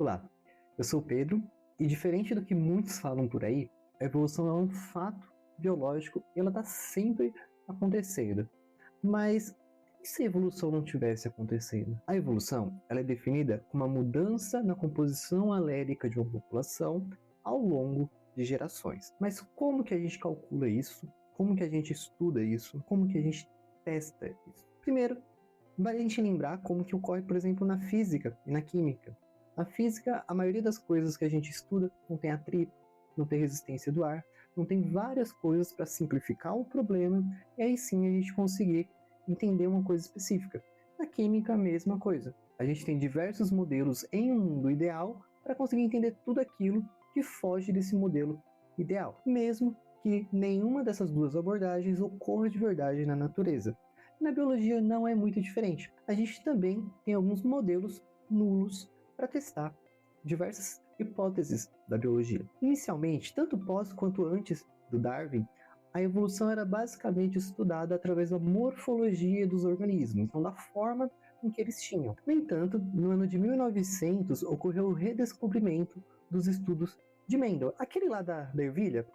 Olá, eu sou o Pedro e diferente do que muitos falam por aí, a evolução é um fato biológico e ela está sempre acontecendo. Mas e se a evolução não tivesse acontecendo? A evolução ela é definida como uma mudança na composição alélica de uma população ao longo de gerações. Mas como que a gente calcula isso? Como que a gente estuda isso? Como que a gente testa isso? Primeiro, vale a gente lembrar como que ocorre, por exemplo, na física e na química. Na física, a maioria das coisas que a gente estuda não tem atrito, não tem resistência do ar, não tem várias coisas para simplificar o problema e aí sim a gente conseguir entender uma coisa específica. Na química, a mesma coisa. A gente tem diversos modelos em um mundo ideal para conseguir entender tudo aquilo que foge desse modelo ideal, mesmo que nenhuma dessas duas abordagens ocorra de verdade na natureza. Na biologia não é muito diferente. A gente também tem alguns modelos nulos para testar diversas hipóteses da biologia. Inicialmente, tanto pós quanto antes do Darwin, a evolução era basicamente estudada através da morfologia dos organismos, então da forma em que eles tinham. No entanto, no ano de 1900 ocorreu o redescobrimento dos estudos de Mendel, aquele lá da ervilha,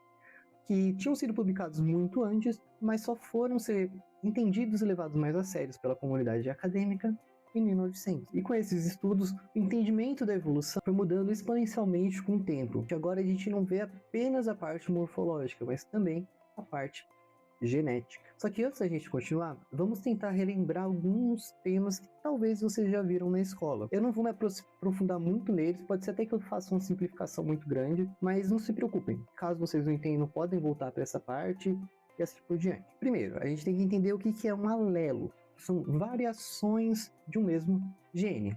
que tinham sido publicados muito antes, mas só foram ser entendidos e levados mais a sério pela comunidade acadêmica em 1900. E com esses estudos, o entendimento da evolução foi mudando exponencialmente com o tempo, que agora a gente não vê apenas a parte morfológica, mas também a parte genética. Só que antes da gente continuar, vamos tentar relembrar alguns temas que talvez vocês já viram na escola. Eu não vou me aprofundar muito neles, pode ser até que eu faça uma simplificação muito grande, mas não se preocupem. Caso vocês não entendam, podem voltar para essa parte e assim por diante. Primeiro, a gente tem que entender o que é um alelo. São variações de um mesmo gene.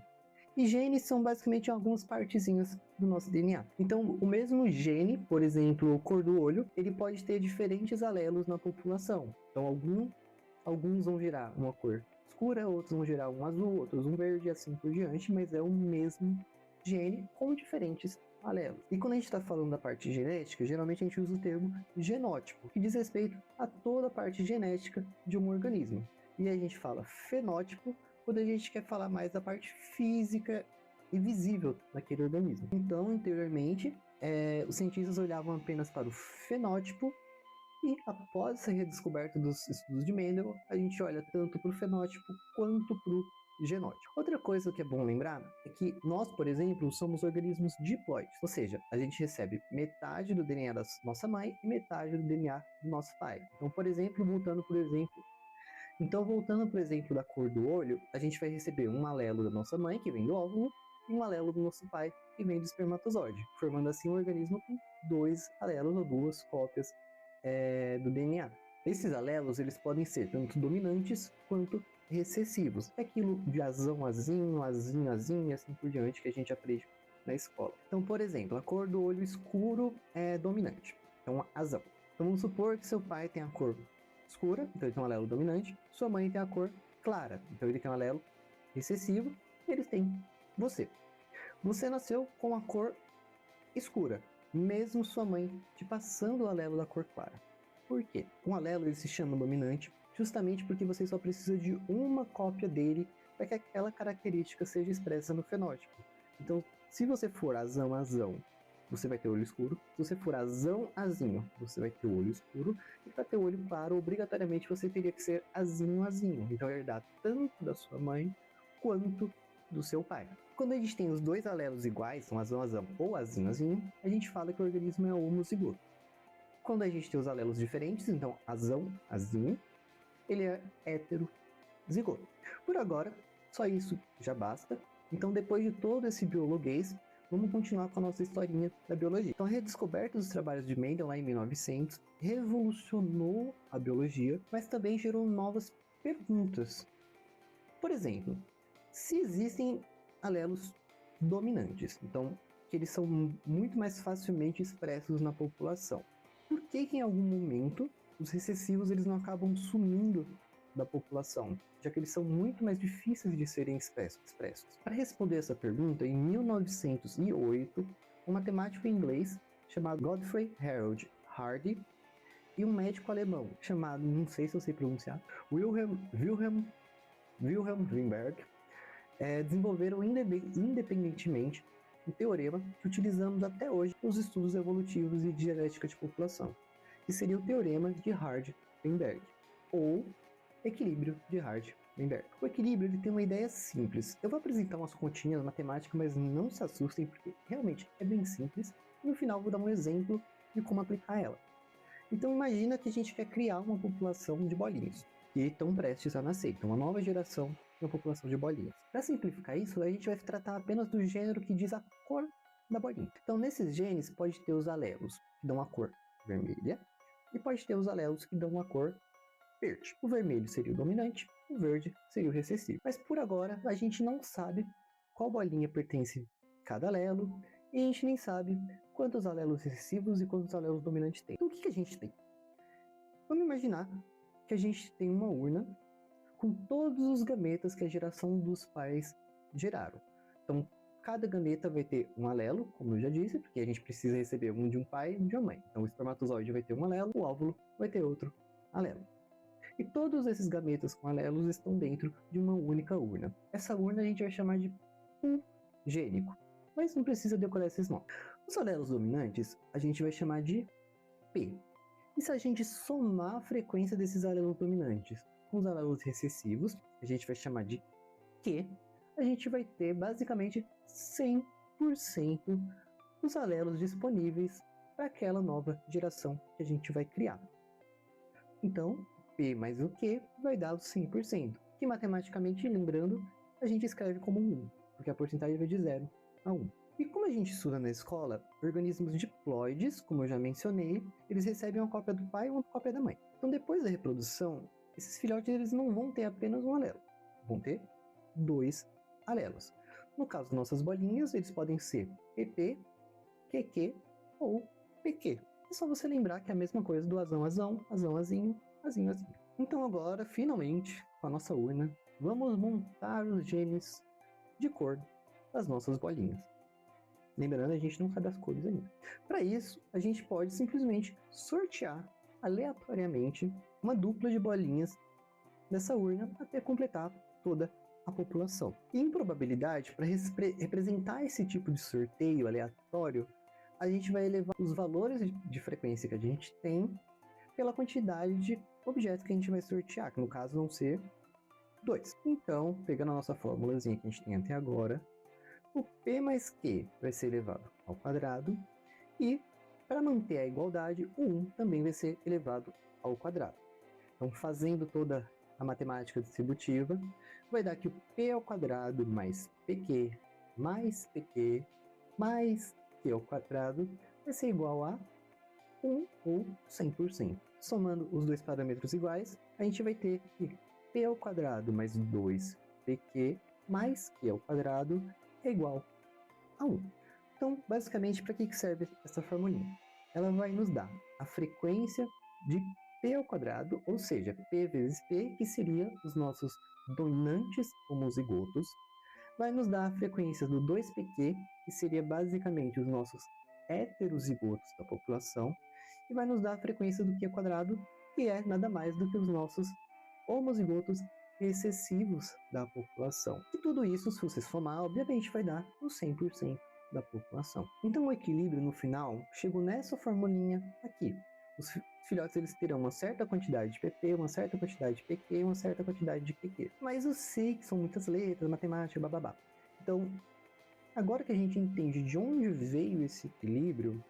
E genes são basicamente algumas partezinhas do nosso DNA. Então, o mesmo gene, por exemplo, cor do olho, ele pode ter diferentes alelos na população. Então, alguns vão gerar uma cor escura, outros vão gerar um azul, outros um verde e assim por diante, mas é o mesmo gene com diferentes alelos. E quando a gente está falando da parte genética, geralmente a gente usa o termo genótipo, que diz respeito a toda a parte genética de um organismo. E a gente fala fenótipo quando a gente quer falar mais da parte física e visível daquele organismo. Então, anteriormente, os cientistas olhavam apenas para o fenótipo e, após a redescoberta dos estudos de Mendel, a gente olha tanto para o fenótipo quanto para o genótipo. Outra coisa que é bom lembrar é que nós, por exemplo, somos organismos diploides, ou seja, a gente recebe metade do DNA da nossa mãe e metade do DNA do nosso pai. Então, voltando por exemplo da cor do olho, a gente vai receber um alelo da nossa mãe, que vem do óvulo, e um alelo do nosso pai, que vem do espermatozoide, formando assim um organismo com dois alelos ou duas cópias do DNA. Esses alelos eles podem ser tanto dominantes quanto recessivos. É aquilo de azão, azinho, azinho, azinho e assim por diante que a gente aprende na escola. Então, por exemplo, a cor do olho escuro é dominante, então azão. Então, vamos supor que seu pai tem a cor escura, então ele tem um alelo dominante, sua mãe tem a cor clara, então ele tem um alelo recessivo, e eles têm você. Você nasceu com a cor escura, mesmo sua mãe te passando o alelo da cor clara. Por quê? Um alelo ele se chama dominante justamente porque você só precisa de uma cópia dele para que aquela característica seja expressa no fenótipo. Então, se você for azão, você vai ter olho escuro. Se você for azão, azinho, você vai ter olho escuro. E para ter olho claro, obrigatoriamente você teria que ser azinho, azinho. Então, herdar tanto da sua mãe quanto do seu pai. Quando a gente tem os dois alelos iguais, são azão, azão ou azinho, azinho, a gente fala que o organismo é homozigoto. Quando a gente tem os alelos diferentes, então azão, azinho, ele é heterozigoto. Por agora, só isso já basta. Então, depois de todo esse biologuês, vamos continuar com a nossa historinha da biologia. Então, a redescoberta dos trabalhos de Mendel lá em 1900 revolucionou a biologia, mas também gerou novas perguntas. Por exemplo, se existem alelos dominantes, então que eles são muito mais facilmente expressos na população, por que em algum momento os recessivos eles não acabam sumindo da população, já que eles são muito mais difíceis de serem expressos? Para responder essa pergunta, em 1908, um matemático inglês chamado Godfrey Harold Hardy e um médico alemão chamado, não sei se eu sei pronunciar, Wilhelm Weinberg, desenvolveram independentemente um teorema que utilizamos até hoje nos estudos evolutivos e de genética de população, que seria o teorema de Hardy-Weinberg, ou equilíbrio de Hardy-Weinberg. O equilíbrio ele tem uma ideia simples. Eu vou apresentar umas continhas matemáticas, mas não se assustem, porque realmente é bem simples, e no final vou dar um exemplo de como aplicar ela. Então imagina que a gente quer criar uma população de bolinhos, que estão prestes a nascer, então uma nova geração de uma população de bolinhas. Para simplificar isso, a gente vai tratar apenas do gênero que diz a cor da bolinha. Então nesses genes pode ter os alelos que dão a cor vermelha, e pode ter os alelos que dão a cor verde. O vermelho seria o dominante, o verde seria o recessivo. Mas por agora a gente não sabe qual bolinha pertence a cada alelo, e a gente nem sabe quantos alelos recessivos e quantos alelos dominantes tem. Então o que a gente tem? Vamos imaginar que a gente tem uma urna com todos os gametas que a geração dos pais geraram. Então cada gameta vai ter um alelo, como eu já disse, porque a gente precisa receber um de um pai e um de uma mãe. Então o espermatozoide vai ter um alelo, o óvulo vai ter outro alelo. E todos esses gametas com alelos estão dentro de uma única urna. Essa urna a gente vai chamar de pool gênico, mas não precisa decorar esses nomes. Os alelos dominantes a gente vai chamar de P. E se a gente somar a frequência desses alelos dominantes com os alelos recessivos, a gente vai chamar de Q, a gente vai ter basicamente 100% dos alelos disponíveis para aquela nova geração que a gente vai criar. Então, P mais o Q vai dar os 100%, que matematicamente, lembrando, a gente escreve como 1, porque a porcentagem vai de 0 a 1. E como a gente estuda na escola, organismos diploides, como eu já mencionei, eles recebem uma cópia do pai e uma cópia da mãe. Então depois da reprodução, esses filhotes eles não vão ter apenas um alelo, vão ter 2 alelos. No caso das nossas bolinhas, eles podem ser PP, QQ ou PQ. É só você lembrar que é a mesma coisa do azão, azão, azão, azinho, azinho, azinho. Então agora, finalmente, com a nossa urna, vamos montar os genes de cor das nossas bolinhas. Lembrando, a gente não sabe as cores ainda. Para isso, a gente pode simplesmente sortear aleatoriamente uma dupla de bolinhas dessa urna até completar toda a população. E em probabilidade, para representar esse tipo de sorteio aleatório, a gente vai elevar os valores de frequência que a gente tem pela quantidade de objetos que a gente vai sortear, que no caso vão ser 2. Então, pegando a nossa formulazinha que a gente tem até agora, o P mais Q vai ser elevado ao quadrado e, para manter a igualdade, o 1 também vai ser elevado ao quadrado. Então, fazendo toda a matemática distributiva, vai dar que o P ao quadrado mais PQ mais PQ mais Q ao quadrado vai ser igual a 1 ou 100%. Somando os dois parâmetros iguais, a gente vai ter que P ao quadrado mais 2PQ mais Q ao quadrado é igual a 1. Então, basicamente, para que serve essa formulinha? Ela vai nos dar a frequência de P ao quadrado, ou seja, P vezes P, que seria os nossos dominantes homozigotos, vai nos dar a frequência do 2PQ, que seria basicamente os nossos heterozigotos da população, e vai nos dar a frequência do Q ao quadrado, que é nada mais do que os nossos homozigotos excessivos da população. E tudo isso, se você somar, obviamente vai dar os 100% da população. Então o equilíbrio no final chegou nessa formulinha aqui. Os filhotes eles terão uma certa quantidade de PP, uma certa quantidade de PQ e uma certa quantidade de QQ. Mas eu sei que são muitas letras, matemática, bababá. Então, agora que a gente entende de onde veio esse equilíbrio,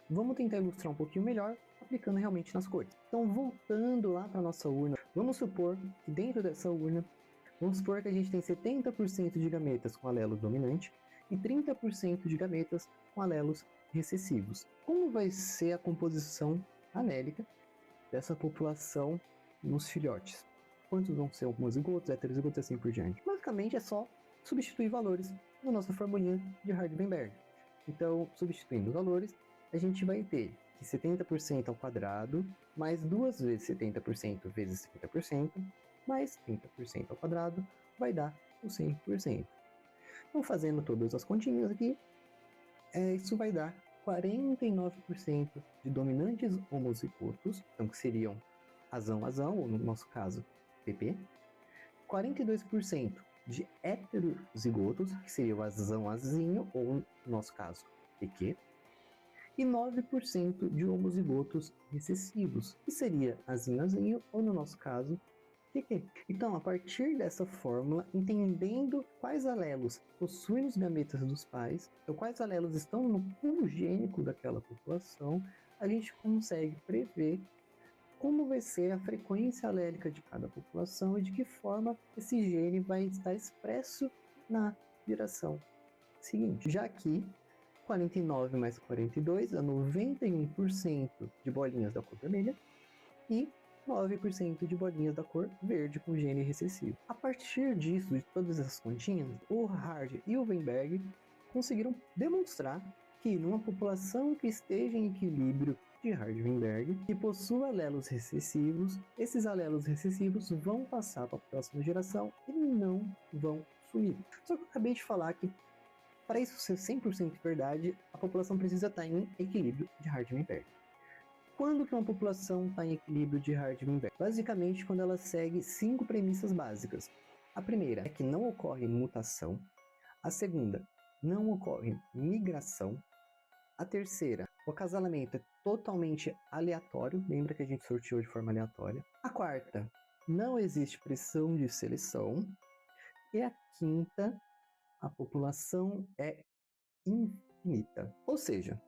vamos tentar ilustrar um pouquinho melhor, aplicando realmente nas cores. Então, voltando lá para a nossa urna, vamos supor que dentro dessa urna, vamos supor que a gente tem 70% de gametas com alelo dominante e 30% de gametas com alelos recessivos. Como vai ser a composição alélica dessa população nos filhotes? Quantos vão ser homozigotos, heterozigotos e assim por diante? Basicamente é só substituir valores na nossa formulinha de Hardy-Weinberg. Então, substituindo os valores, a gente vai ter que 70% ao quadrado, mais 2 vezes 70% vezes 30%, mais 30% ao quadrado, vai dar o 100%. Então, fazendo todas as continhas aqui, isso vai dar 49% de dominantes homozigotos, então que seriam azão-azão, ou no nosso caso, PP, 42% de heterozigotos, que seria o azão-azinho, ou no nosso caso, PQ, e 9% de homozigotos recessivos, que seria azinho-azinho, ou no nosso caso, PQ. Então, a partir dessa fórmula, entendendo quais alelos possuem os gametas dos pais, ou quais alelos estão no pool gênico daquela população, a gente consegue prever como vai ser a frequência alélica de cada população e de que forma esse gene vai estar expresso na geração seguinte. Já que 49 mais 42 dá 91% de bolinhas da cor vermelha e 9% de bolinhas da cor verde com gene recessivo. A partir disso, de todas essas continhas, o Hard e o Weinberg conseguiram demonstrar que numa população que esteja em equilíbrio de Hard-Weinberg, que possua alelos recessivos, esses alelos recessivos vão passar para a próxima geração e não vão sumir. Só que eu acabei de falar que para isso ser 100% verdade, a população precisa estar em equilíbrio de Hard-Weinberg. Quando que uma população está em equilíbrio de Hard-Weinberg? Basicamente, quando ela segue 5 premissas básicas. A primeira é que não ocorre mutação. A segunda, não ocorre migração. A terceira, o acasalamento é totalmente aleatório, lembra que a gente sorteou de forma aleatória. A quarta, não existe pressão de seleção. E a quinta, a população é infinita. Ou seja,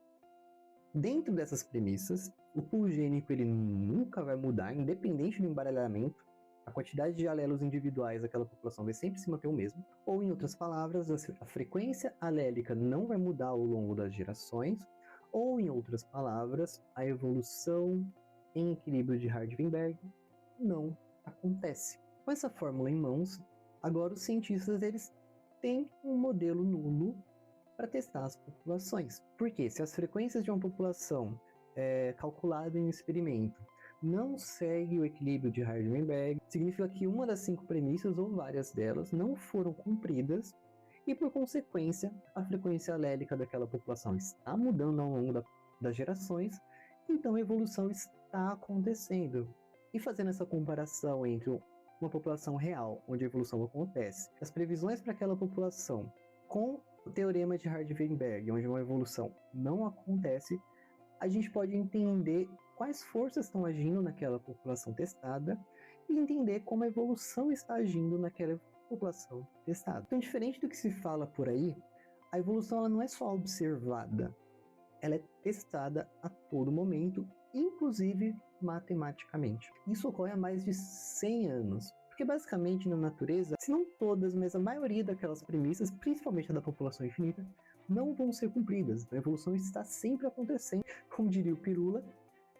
dentro dessas premissas, o pool gênico ele nunca vai mudar, independente do embaralhamento. A quantidade de alelos individuais daquela população vai sempre se manter o mesmo. Ou, em outras palavras, a frequência alélica não vai mudar ao longo das gerações. Ou, em outras palavras, a evolução em equilíbrio de Hard-Weinberg não acontece. Com essa fórmula em mãos, agora os cientistas eles têm um modelo nulo para testar as populações. Porque se as frequências de uma população calculada em um experimento não segue o equilíbrio de Hard-Weinberg, significa que uma das 5 premissas ou várias delas não foram cumpridas e, por consequência, a frequência alélica daquela população está mudando ao longo das gerações, então a evolução está acontecendo. E fazendo essa comparação entre uma população real, onde a evolução acontece, as previsões para aquela população com o teorema de Hard-Weinberg, onde uma evolução não acontece, a gente pode entender quais forças estão agindo naquela população testada e entender como a evolução está agindo naquela população testada. Então, diferente do que se fala por aí, a evolução ela não é só observada, ela é testada a todo momento, inclusive matematicamente. Isso ocorre há mais de 100 anos. Porque basicamente na natureza, se não todas, mas a maioria daquelas premissas, principalmente a da população infinita, não vão ser cumpridas. A evolução está sempre acontecendo. Como diria o Pirula,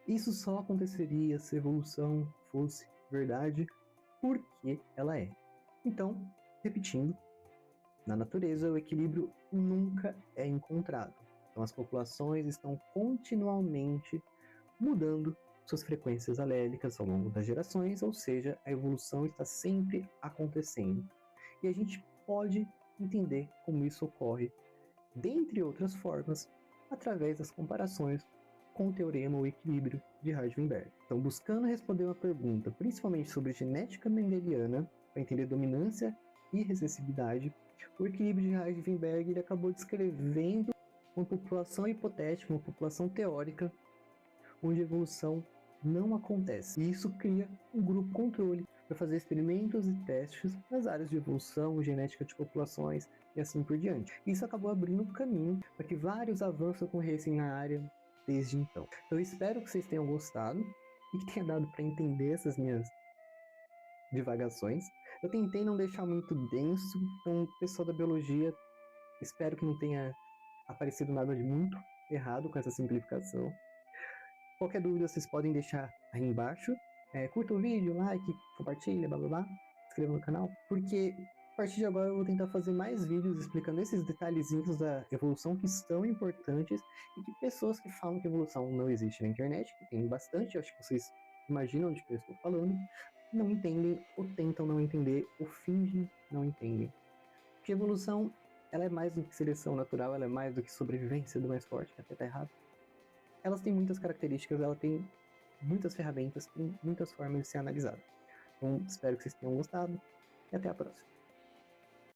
isso só aconteceria se a evolução fosse verdade, porque ela é. Então, repetindo, na natureza o equilíbrio nunca é encontrado. Então as populações estão continuamente mudando suas frequências alélicas ao longo das gerações, ou seja, a evolução está sempre acontecendo. E a gente pode entender como isso ocorre, dentre outras formas, através das comparações com o teorema ou equilíbrio de Hard-Weinberg. Então, buscando responder uma pergunta, principalmente sobre genética mendeliana, para entender dominância e recessividade, o equilíbrio de Hard-Weinberg ele acabou descrevendo uma população hipotética, uma população teórica, onde a evolução não acontece. E isso cria um grupo controle para fazer experimentos e testes nas áreas de evolução, genética de populações e assim por diante. Isso acabou abrindo caminho para que vários avanços ocorressem na área desde então. Eu espero que vocês tenham gostado e que tenha dado para entender essas minhas divagações. Eu tentei não deixar muito denso, então, pessoal da biologia, espero que não tenha aparecido nada de muito errado com essa simplificação. Qualquer dúvida vocês podem deixar aí embaixo. Curta o vídeo, like, compartilha, blá blá blá. Se inscreva no canal. Porque a partir de agora eu vou tentar fazer mais vídeos explicando esses detalhezinhos da evolução que são importantes e que pessoas que falam que evolução não existe na internet, que tem bastante, acho que vocês imaginam de que eu estou falando, não entendem ou tentam não entender ou fingem não entendem. Porque evolução, ela é mais do que seleção natural, ela é mais do que sobrevivência do mais forte, que até tá errado. Elas têm muitas características, ela tem muitas ferramentas, tem muitas formas de ser analisada. Então, espero que vocês tenham gostado e até a próxima.